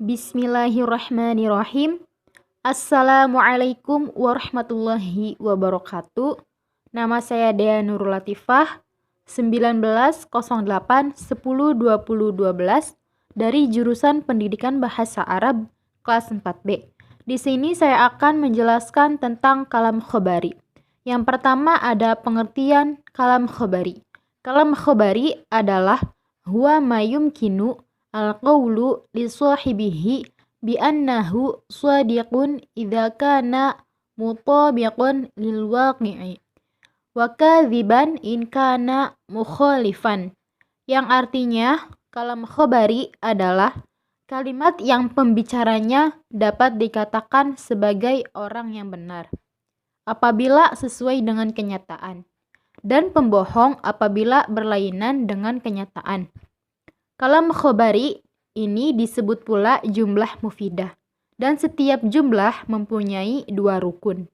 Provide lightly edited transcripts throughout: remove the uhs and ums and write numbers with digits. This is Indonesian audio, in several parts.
Bismillahirrahmanirrahim. Assalamualaikum warahmatullahi wabarakatuh. Nama saya Dea Nurul Latifah, 1908-10-2012 dari jurusan Pendidikan Bahasa Arab kelas 4B. Di sini saya akan menjelaskan tentang kalam khobari. Yang pertama ada pengertian kalam khobari. Kalam khobari adalah huwa mayumkinu al-qawlu li sahibihi bi annahu shadiqun idza kana mutabiqan lil waqi'i wa kadziban in kana mukhalifan. Yang artinya kalam khobari adalah kalimat yang pembicaranya dapat dikatakan sebagai orang yang benar apabila sesuai dengan kenyataan, dan pembohong apabila berlainan dengan kenyataan. Kalam khobari ini disebut pula jumlah mufidah, dan setiap jumlah mempunyai dua rukun,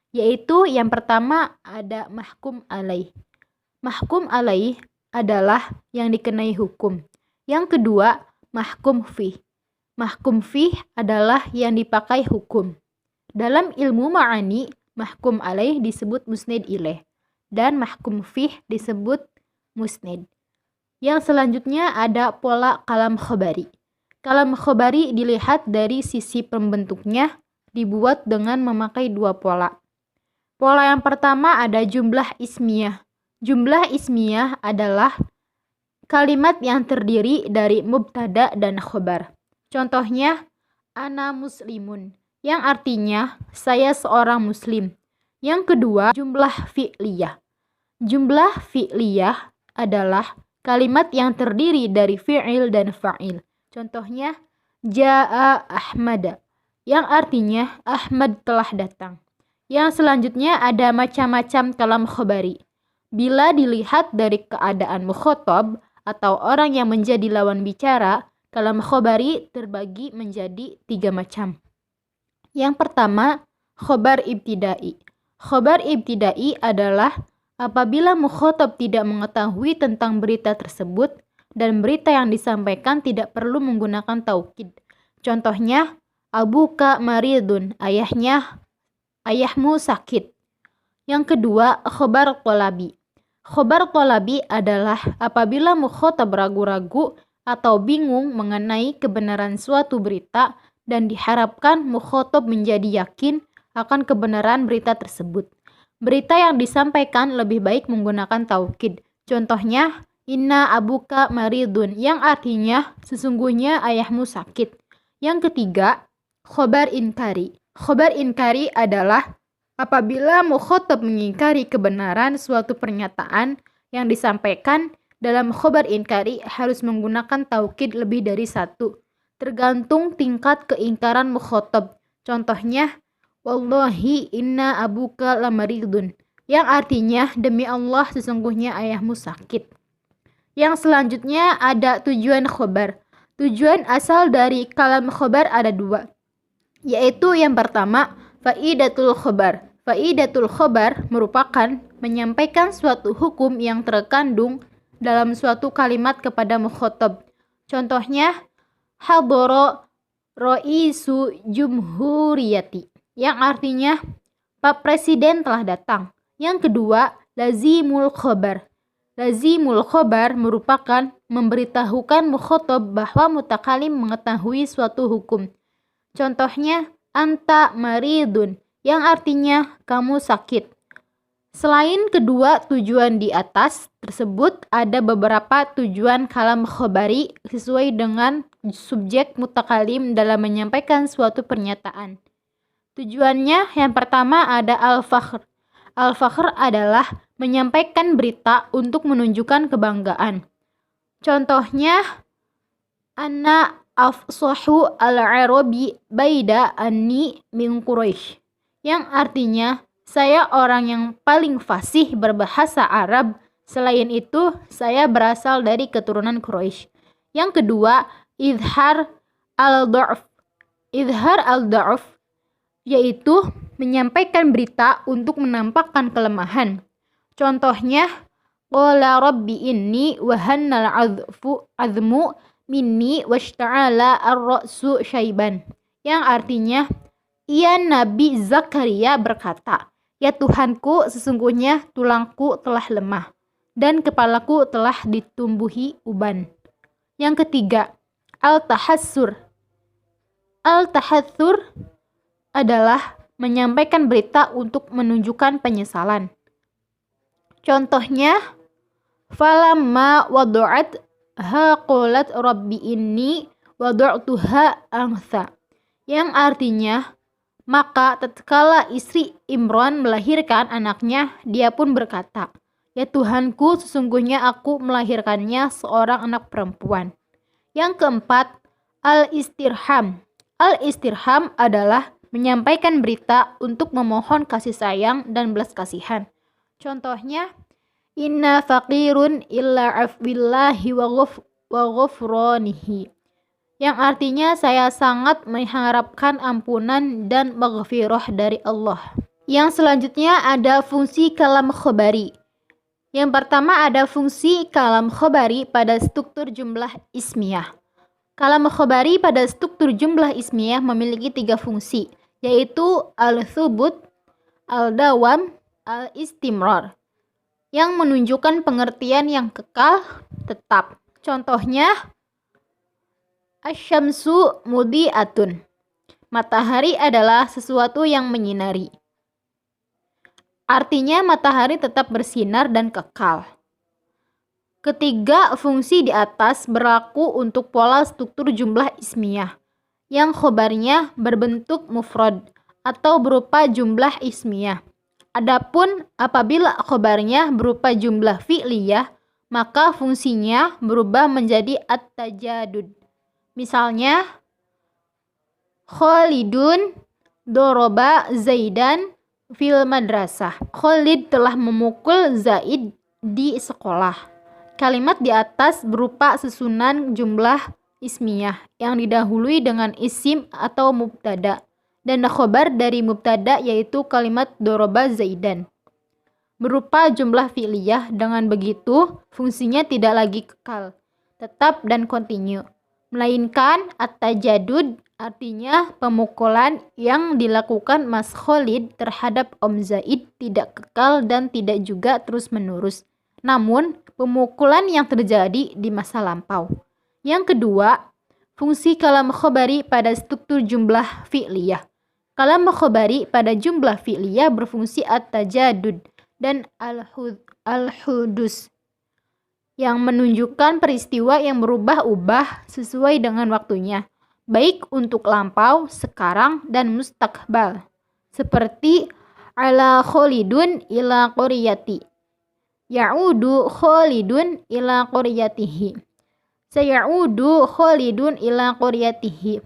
yaitu yang pertama ada mahkum alaih. Mahkum alaih adalah yang dikenai hukum. Yang kedua, mahkum fih. Mahkum fih adalah yang dipakai hukum. Dalam ilmu ma'ani, mahkum alaih disebut musnid ilaih, dan mahkum fih disebut musnid. Yang selanjutnya ada pola kalam khobari. Kalam khobari dilihat dari sisi pembentuknya, dibuat dengan memakai dua pola. Pola yang pertama ada jumlah ismiyah. Jumlah ismiyah adalah kalimat yang terdiri dari mubtada dan khobar. Contohnya, ana muslimun, yang artinya saya seorang muslim. Yang kedua, jumlah fi'liyah. Jumlah fi'liyah adalah kalimat yang terdiri dari fi'il dan fa'il. Contohnya, ja'a Ahmad, yang artinya Ahmad telah datang. Yang selanjutnya ada macam-macam kalam khobari. Bila dilihat dari keadaan mukhotob atau orang yang menjadi lawan bicara, kalam khobari terbagi menjadi 3 macam. Yang pertama, khobar ibtidai. Khobar ibtidai adalah apabila mukhotob tidak mengetahui tentang berita tersebut dan berita yang disampaikan tidak perlu menggunakan taukid. Contohnya, abuka maridun, ayahmu sakit. Yang kedua, khobar tolabi. Khobar tolabi adalah apabila mukhotob ragu-ragu atau bingung mengenai kebenaran suatu berita dan diharapkan mukhotob menjadi yakin akan kebenaran berita tersebut. Berita yang disampaikan lebih baik menggunakan taukid. Contohnya, inna abuka maridun, yang artinya sesungguhnya ayahmu sakit. Yang ketiga, khobar inkari. Khobar inkari adalah apabila mukhotob mengingkari kebenaran suatu pernyataan yang disampaikan. Dalam khobar inkari harus menggunakan taukid lebih dari satu, tergantung tingkat keingkaran mukhotob. Contohnya, wallahi inna abuka lamaridun, yang artinya demi Allah sesungguhnya ayahmu sakit. Yang selanjutnya ada tujuan khobar. Tujuan asal dari kalam khobar ada 2, yaitu yang pertama, faidatul khobar. Faidatul khobar merupakan menyampaikan suatu hukum yang terkandung dalam suatu kalimat kepada mukhotob. Contohnya, hadoro ro'isu jumhuriyati, yang artinya Pak Presiden telah datang. Yang kedua, lazimul khobar. Lazimul khobar merupakan memberitahukan mukhotob bahwa mutakalim mengetahui suatu hukum. Contohnya, anta maridun, yang artinya kamu sakit. Selain kedua tujuan di atas tersebut, ada beberapa tujuan kalam khobari sesuai dengan subjek mutakalim dalam menyampaikan suatu pernyataan. Tujuannya yang pertama ada al-fakhr. Al-fakhr adalah menyampaikan berita untuk menunjukkan kebanggaan. Contohnya, anna afsahu al-arabi baida anni min Quraisy, yang artinya saya orang yang paling fasih berbahasa Arab. Selain itu, saya berasal dari keturunan Quraisy. Yang kedua, izhar al-da'f. Izhar al-da'f yaitu menyampaikan berita untuk menampakkan kelemahan. Contohnya, qala rabbi inni wahannal azmu minni washta'ala ar-ra'su syaiban. Yang artinya, ia Nabi Zakaria berkata, "Ya Tuhanku, sesungguhnya tulangku telah lemah dan kepalaku telah ditumbuhi uban." Yang ketiga, al-tahassur. Al-tahassur adalah menyampaikan berita untuk menunjukkan penyesalan. Contohnya, falamma wadu'at ha qalat rabbi inni wadu'tuha antha. Yang artinya, maka tatkala istri Imran melahirkan anaknya, dia pun berkata, "Ya Tuhanku, sesungguhnya aku melahirkannya seorang anak perempuan." Yang keempat, al-istirham. Al-istirham adalah menyampaikan berita untuk memohon kasih sayang dan belas kasihan. Contohnya, inna faqirun illa afwillahi wa ghufranihi. Yang artinya saya sangat mengharapkan ampunan dan maghfirah dari Allah. Yang selanjutnya ada fungsi kalam khobari. Yang pertama ada fungsi kalam khobari pada struktur jumlah ismiyah. Kalam khobari pada struktur jumlah ismiyah memiliki 3 fungsi, yaitu al-thubut, al-dawam, al-istimrar, yang menunjukkan pengertian yang kekal, tetap. Contohnya, asyamsu mudi'atun. Matahari adalah sesuatu yang menyinari. Artinya matahari tetap bersinar dan kekal. Ketiga fungsi di atas berlaku untuk pola struktur jumlah ismiyah, yang khobarnya berbentuk mufrad atau berupa jumlah ismiyah. Adapun apabila khobarnya berupa jumlah fi'liyah, maka fungsinya berubah menjadi at-tajadud. Misalnya, Khalidun doroba Zaidan fil madrasah. Khalid telah memukul Zaid di sekolah. Kalimat di atas berupa susunan jumlah ismiyah yang didahului dengan isim atau mubtada dan khobar dari mubtada yaitu kalimat doroba Zaidan berupa jumlah fi'liyah. Dengan begitu, fungsinya tidak lagi kekal, tetap dan kontinu, melainkan at-tajadud, artinya pemukulan yang dilakukan Mas Khalid terhadap Om Zaid tidak kekal dan tidak juga terus-menerus, namun pemukulan yang terjadi di masa lampau. Yang kedua, fungsi kalam khobari pada struktur jumlah fi'liyah. Kalam khobari pada jumlah fi'liyah berfungsi at-tajadud dan al-hudus, yang menunjukkan peristiwa yang berubah-ubah sesuai dengan waktunya, baik untuk lampau, sekarang, dan mustaqbal. Seperti ala Khalidun ila qaryati, ya'udu Khalidun ila qaryatihi, sayaudu Khalidun ila qaryatihi.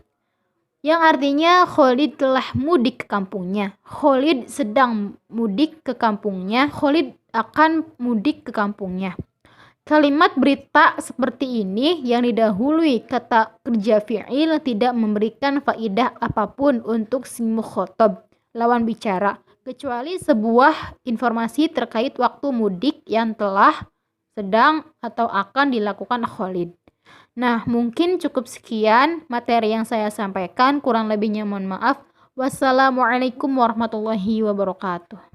Yang artinya Khalid telah mudik ke kampungnya. Khalid sedang mudik ke kampungnya. Khalid akan mudik ke kampungnya. Kalimat berita seperti ini yang didahului kata kerja fi'il tidak memberikan faidah apapun untuk si mukhatab, lawan bicara, kecuali sebuah informasi terkait waktu mudik yang telah, sedang, atau akan dilakukan Khalid. Nah, mungkin cukup sekian materi yang saya sampaikan. Kurang lebihnya mohon maaf. Wassalamualaikum warahmatullahi wabarakatuh.